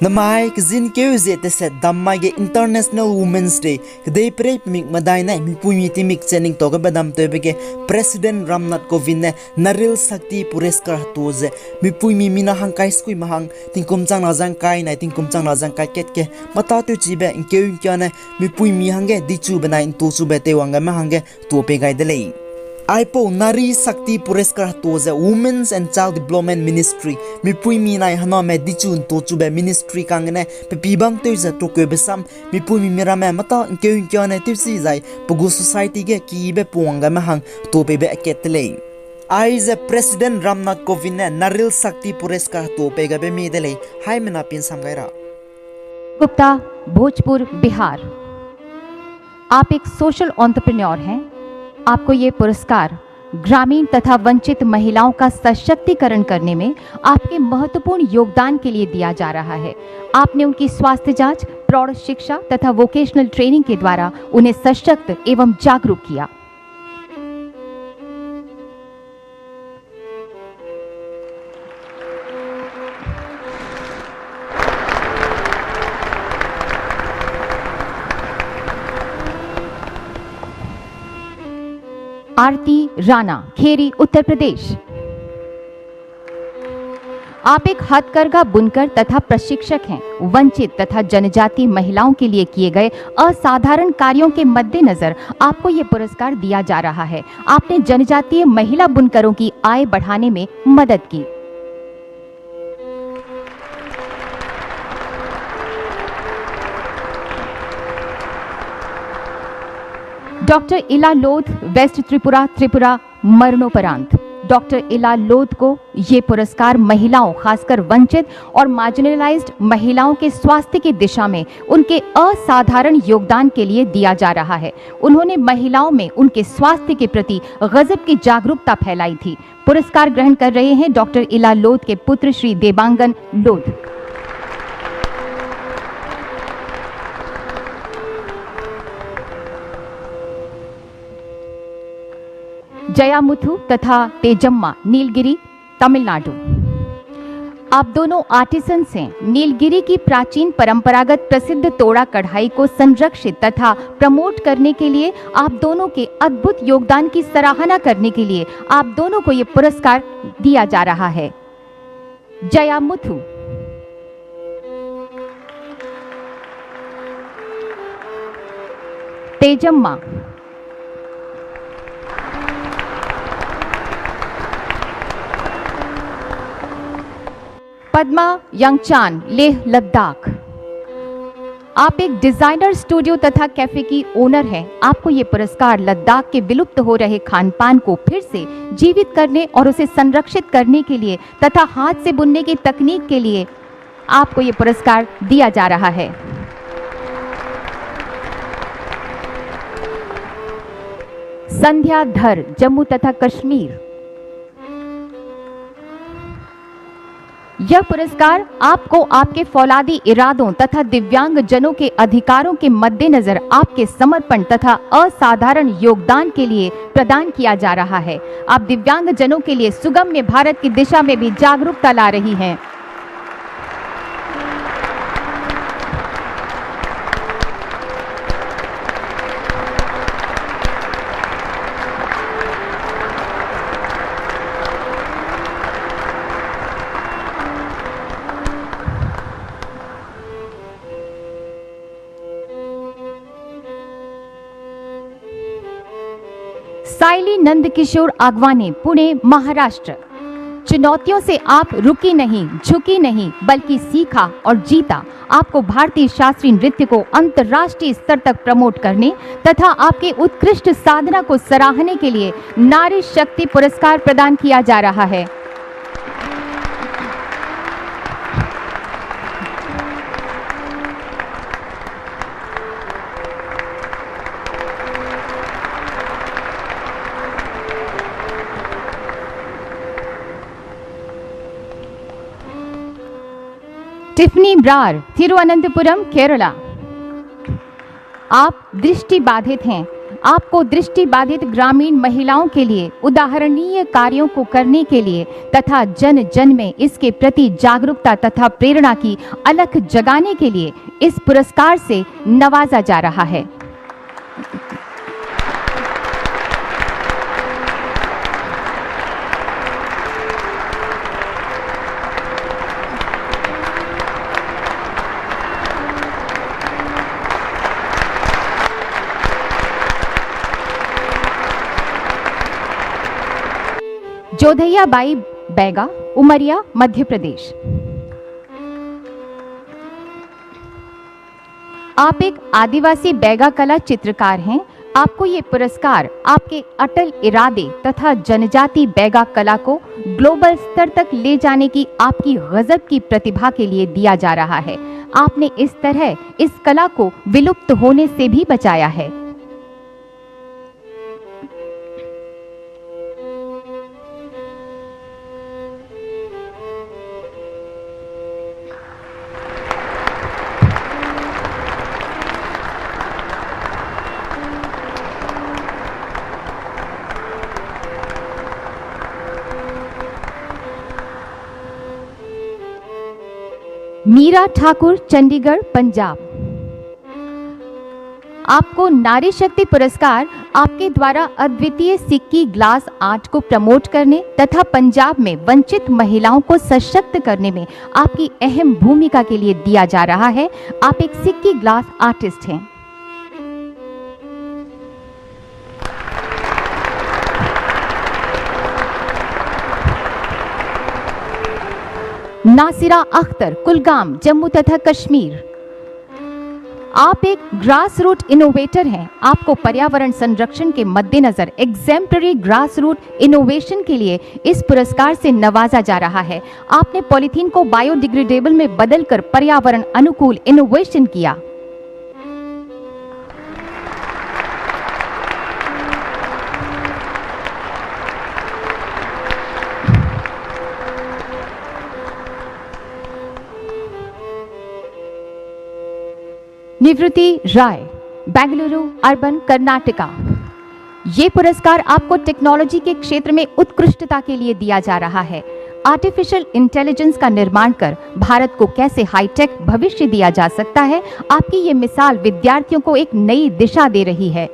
Namai kizin keuze tese damma ge International Women's Day kdei prep mik madai nai mi pumi timik chening to badam to bege President Ramnath Kovind ne Naril Shakti Puraskar toze mi pumi mina hang kai skui mahang tingkum chang na jang kai nai tingkum chang na jang kai ket ke mata tu chibe inkeu kya ne mi pumi hange dichu banai tu chu be te wanga ma hange to pe gai de lei Aipo Nari Shakti Puraskar toze Women's and Child Development Ministry mi pui mi nai hana me dichun to chube ministry kangne pe pibang teuza to ke besam mi pui mi mira me mata ke ne tisi zai pugu society ge ki be puanga ma hang to pe be ketle I the President Ramnath Kovind ne Naril Shakti Puraskar to pe ga be mi dele hai mena pin samgaira Gupta, Bhojpur, Bihar. आप एक social entrepreneur हैं। आपको ये पुरस्कार ग्रामीण तथा वंचित महिलाओं का सशक्तिकरण करने में आपके महत्वपूर्ण योगदान के लिए दिया जा रहा है। आपने उनकी स्वास्थ्य जांच, प्रौढ़ शिक्षा तथा वोकेशनल ट्रेनिंग के द्वारा उन्हें सशक्त एवं जागरूक किया। आरती राणा, खेरी, उत्तर प्रदेश। आप एक हथकरघा बुनकर तथा प्रशिक्षक हैं। वंचित तथा जनजाति महिलाओं के लिए किए गए असाधारण कार्यों के मद्देनजर आपको ये पुरस्कार दिया जा रहा है। आपने जनजातीय महिला बुनकरों की आय बढ़ाने में मदद की। डॉक्टर इला लोध, वेस्ट त्रिपुरा, त्रिपुरा, मरणोपरांत। डॉक्टर इला लोध को ये पुरस्कार महिलाओं, खासकर वंचित और मार्जिनलाइज्ड महिलाओं के स्वास्थ्य की दिशा में उनके असाधारण योगदान के लिए दिया जा रहा है। उन्होंने महिलाओं में उनके स्वास्थ्य के प्रति गजब की जागरूकता फैलाई थी। पुरस्कार ग्रहण कर रहे हैं डॉक्टर इला लोध के पुत्र श्री देवांगन लोध। जया मुथु तथा तेजम्मा, नीलगिरी, तमिलनाडु। आप दोनों आर्टिसंस हैं। नीलगिरी की प्राचीन परंपरागत प्रसिद्ध तोड़ा कढ़ाई को संरक्षित तथा प्रमोट करने के लिए आप दोनों के अद्भुत योगदान की सराहना करने के लिए आप दोनों को ये पुरस्कार दिया जा रहा है। जया मुथु। तेजम्मा। पद्मा यंगचान, लेह लद्दाख। आप एक डिजाइनर स्टूडियो तथा कैफे की ओनर हैं। आपको ये पुरस्कार लद्दाख के विलुप्त हो रहे खान पान को फिर से जीवित करने और उसे संरक्षित करने के लिए तथा हाथ से बुनने की तकनीक के लिए आपको ये पुरस्कार दिया जा रहा है। संध्या धर, जम्मू तथा कश्मीर। यह पुरस्कार आपको आपके फौलादी इरादों तथा दिव्यांग जनों के अधिकारों के मद्देनजर आपके समर्पण तथा असाधारण योगदान के लिए प्रदान किया जा रहा है। आप दिव्यांग जनों के लिए सुगम्य भारत की दिशा में भी जागरूकता ला रही हैं। साइली नंदकिशोर आगवानी, पुणे, महाराष्ट्र। चुनौतियों से आप रुकी नहीं, झुकी नहीं, बल्कि सीखा और जीता। आपको भारतीय शास्त्रीय नृत्य को अंतर्राष्ट्रीय स्तर तक प्रमोट करने तथा आपके उत्कृष्ट साधना को सराहने के लिए नारी शक्ति पुरस्कार प्रदान किया जा रहा है। टिफनी ब्रार, थिरुवनंतपुरम, केरला। आप दृष्टि बाधित हैं। आपको दृष्टिबाधित ग्रामीण महिलाओं के लिए उदाहरणीय कार्यों को करने के लिए तथा जन जन में इसके प्रति जागरूकता तथा प्रेरणा की अलख जगाने के लिए इस पुरस्कार से नवाजा जा रहा है। जोधैया बाई बैगा, उमरिया, मध्य प्रदेश। आप एक आदिवासी बैगा कला चित्रकार हैं। आपको ये पुरस्कार आपके अटल इरादे तथा जनजाति बैगा कला को ग्लोबल स्तर तक ले जाने की आपकी गजब की प्रतिभा के लिए दिया जा रहा है। आपने इस तरह इस कला को विलुप्त होने से भी बचाया है। मीरा ठाकुर, चंडीगढ़, पंजाब। आपको नारी शक्ति पुरस्कार आपके द्वारा अद्वितीय सिक्की ग्लास आर्ट को प्रमोट करने तथा पंजाब में वंचित महिलाओं को सशक्त करने में आपकी अहम भूमिका के लिए दिया जा रहा है। आप एक सिक्की ग्लास आर्टिस्ट हैं। नासिरा अख्तर, कुलगाम, जम्मू तथा कश्मीर। आप एक ग्रास रूट इनोवेटर हैं। आपको पर्यावरण संरक्षण के मद्देनजर एग्जेम्पलरी ग्रास रूट इनोवेशन के लिए इस पुरस्कार से नवाजा जा रहा है। आपने पॉलीथीन को बायोडिग्रेडेबल में बदलकर पर्यावरण अनुकूल इनोवेशन किया। निवृत्ति राय, बेंगलुरु, अर्बन, कर्नाटका। ये पुरस्कार आपको टेक्नोलॉजी के क्षेत्र में उत्कृष्टता के लिए दिया जा रहा है। आर्टिफिशियल इंटेलिजेंस का निर्माण कर भारत को कैसे हाईटेक भविष्य दिया जा सकता है, आपकी ये मिसाल विद्यार्थियों को एक नई दिशा दे रही है।